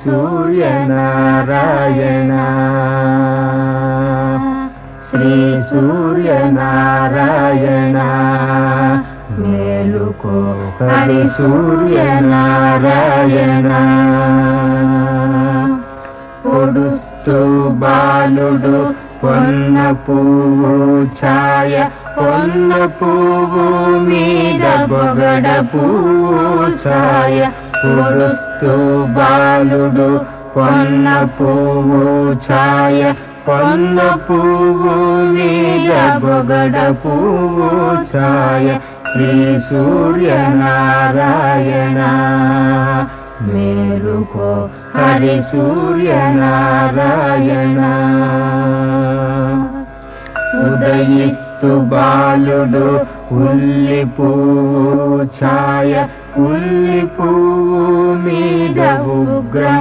సూర్యనారాయణ శ్రీ సూర్యనారాయణ మేలుకో హరి సూర్యనారాయణ పొడుస్తూ బాలుడు పొన్న పువ్వు ఛాయ పొన్న పువ్వు మీద బొగడ పువ్వు ఛాయ పొడుస్తూ బాలుడు పొన్న పువ్వు ఛాయ పొన్న పువ్వు మీద బొగడ పువ్వు ఛాయ శ్రీ సూర్యనారాయణ మేలుకో హరి సూర్యనారాయణ ఉదయిస్తు బాలుడు ఉల్లి పువ్వు ఛాయ ఉల్లి పువ్వు మీద ఉగ్రం